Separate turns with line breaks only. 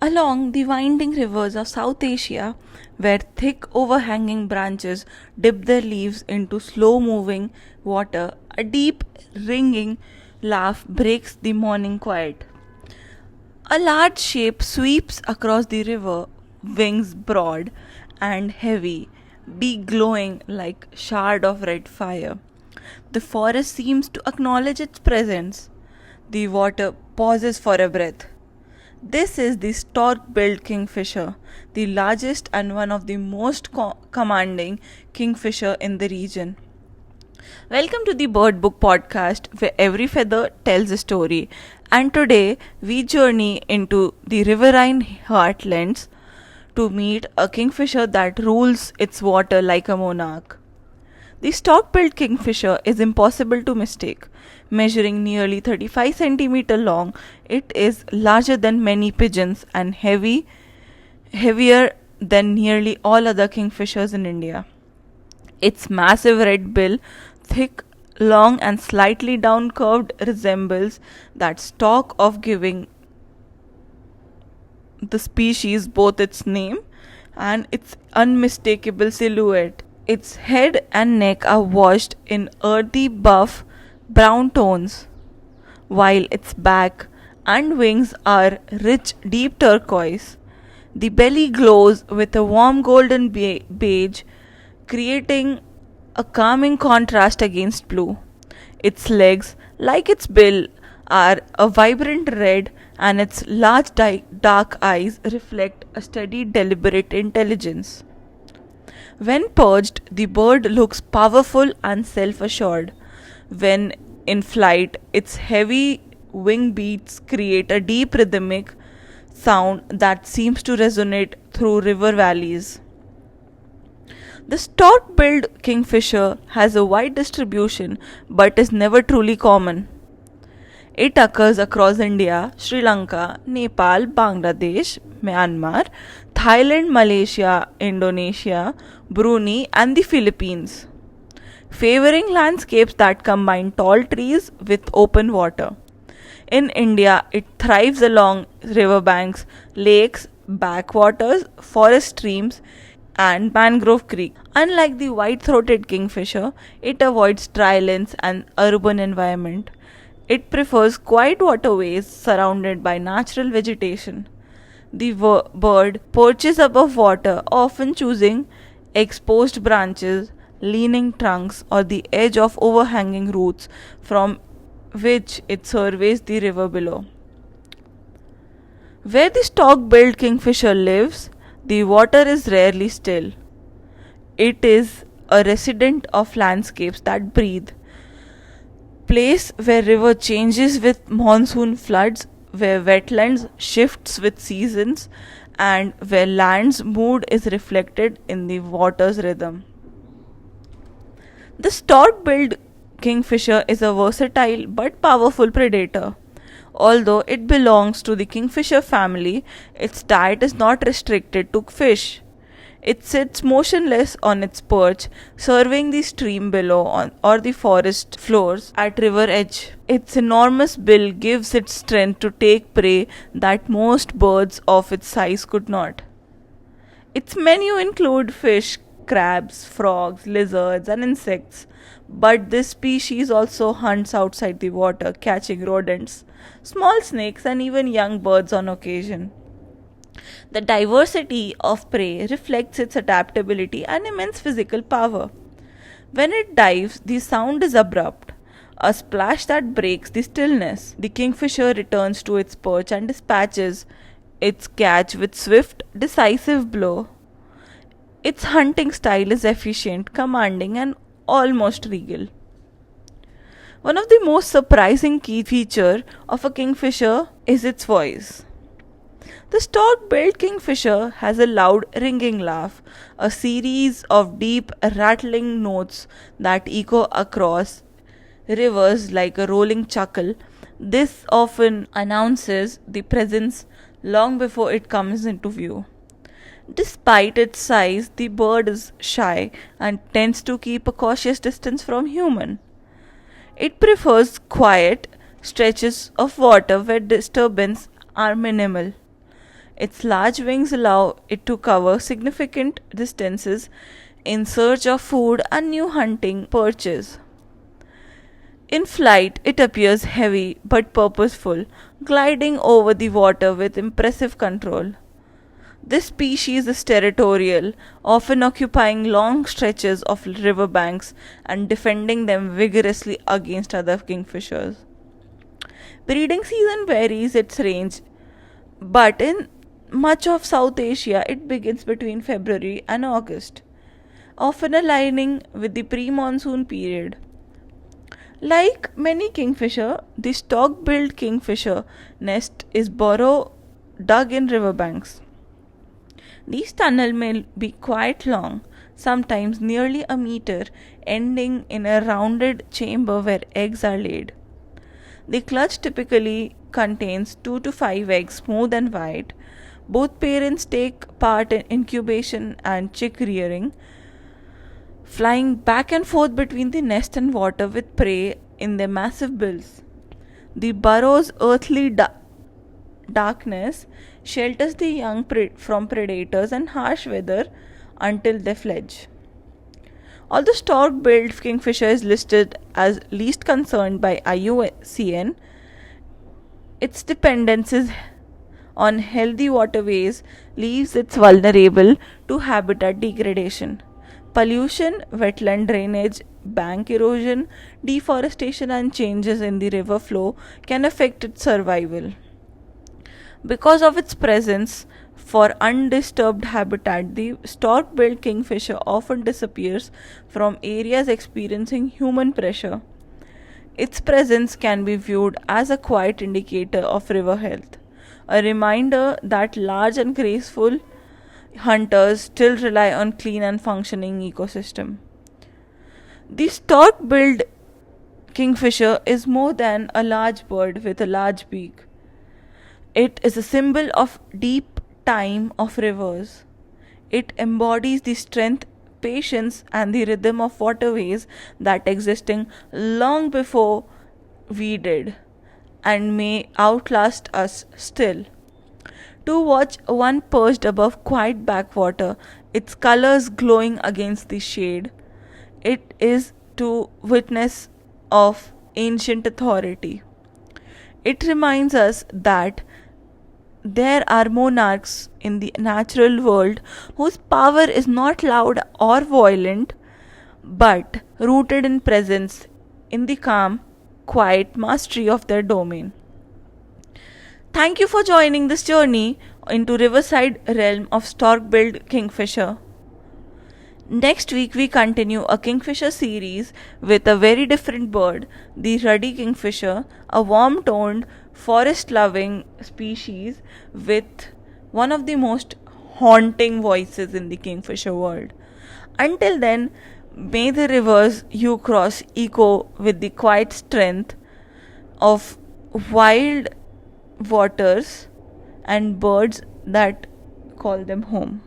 Along the winding rivers of South Asia, where thick overhanging branches dip their leaves into slow moving water, a deep ringing laugh breaks the morning quiet. A large shape sweeps across the river, wings broad and heavy, beak glowing like shard of red fire. The forest seems to acknowledge its presence. The water pauses for a breath. This is the stork-billed kingfisher, the largest and one of the most commanding kingfisher in the region. Welcome to the Bird Book Podcast, where every feather tells a story. And today we journey into the riverine heartlands to meet a kingfisher that rules its water like a monarch. The stork-billed kingfisher is impossible to mistake. Measuring nearly 35 centimeters long, it is larger than many pigeons and heavier than nearly all other kingfishers in India. Its massive red bill, thick, long, and slightly down curved, resembles that stalk of giving the species both its name and its unmistakable silhouette. Its head and neck are washed in earthy buff brown tones, while its back and wings are rich deep turquoise. The belly glows with a warm golden beige, creating a calming contrast against blue. Its legs, like its bill, are a vibrant red, and its large dark eyes reflect a steady, deliberate intelligence. When perched, the bird looks powerful and self assured. When in flight, its heavy wing beats create a deep rhythmic sound that seems to resonate through river valleys. The stork billed kingfisher has a wide distribution but is never truly common. It occurs across India, Sri Lanka, Nepal, Bangladesh, Myanmar, Thailand, Malaysia, Indonesia, Brunei, and the Philippines, favoring landscapes that combine tall trees with open water. In India, it thrives along riverbanks, lakes, backwaters, forest streams, and mangrove creek. Unlike the white-throated kingfisher, it avoids drylands and urban environment. It prefers quiet waterways surrounded by natural vegetation. The bird perches above water, often choosing exposed branches, leaning trunks, or the edge of overhanging roots from which it surveys the river below. Where the stork-billed kingfisher lives, the water is rarely still. It is a resident of landscapes that breathe, place where river changes with monsoon floods, where wetlands shifts with seasons, and where land's mood is reflected in the water's rhythm. The stork-billed kingfisher is a versatile but powerful predator. Although it belongs to the kingfisher family, its diet is not restricted to fish. It sits motionless on its perch, surveying the stream below or the forest floors at river edge. Its enormous bill gives it strength to take prey that most birds of its size could not. Its menu include fish, crabs, frogs, lizards, and insects. But this species also hunts outside the water, catching rodents, small snakes, and even young birds on occasion. The diversity of prey reflects its adaptability and immense physical power. When it dives, the sound is abrupt, a splash that breaks the stillness. The kingfisher returns to its perch and dispatches its catch with swift, decisive blow. Its hunting style is efficient, commanding, and almost regal. One of the most surprising key feature of a kingfisher is its voice. The stork-billed kingfisher has a loud ringing laugh, a series of deep rattling notes that echo across rivers like a rolling chuckle. This often announces the presence long before it comes into view. Despite its size, the bird is shy and tends to keep a cautious distance from human. It prefers quiet stretches of water where disturbance are minimal. Its large wings allow it to cover significant distances in search of food and new hunting perches. In flight, it appears heavy but purposeful, gliding over the water with impressive control. This species is territorial, often occupying long stretches of riverbanks and defending them vigorously against other kingfishers. Breeding season varies its range, but in much of South Asia it begins between February and August, often aligning with the pre monsoon period. Like many kingfisher, the stalk billed kingfisher nest is burrow dug in riverbanks. These tunnels may be quite long, sometimes nearly a meter, ending in a rounded chamber where eggs are laid. The clutch typically contains 2 to 5 eggs, smooth and white. Both parents take part in incubation and chick rearing, flying back and forth between the nest and water with prey in their massive bills. The burrow's earthly darkness shelters the young from predators and harsh weather until they fledge. Although stork-billed kingfisher is listed as least concerned by IUCN, its dependencies on healthy waterways leaves it vulnerable to habitat degradation. Pollution, wetland drainage, bank erosion, deforestation, and changes in the river flow can affect its survival. Because of its presence for undisturbed habitat, the stork billed kingfisher often disappears from areas experiencing human pressure. Its presence can be viewed as a quiet indicator of river health, a reminder that large and graceful hunters still rely on clean and functioning ecosystem. The stork-billed kingfisher is more than a large bird with a large beak. It is a symbol of deep time of rivers. It embodies the strength, patience, and the rhythm of waterways that existing long before we did and may outlast us still. To watch one perched above quiet backwater, its colors glowing against the shade, it is to witness of ancient authority. It reminds us that there are monarchs in the natural world whose power is not loud or violent, but rooted in presence, in the calm, quiet mastery of their domain. Thank you for joining this journey into Riverside realm of stork-billed kingfisher. Next week we continue a kingfisher series with a very different bird, the ruddy kingfisher, a warm-toned, forest-loving species with one of the most haunting voices in the kingfisher world. Until then, may the rivers you cross echo with the quiet strength of wild waters and birds that call them home.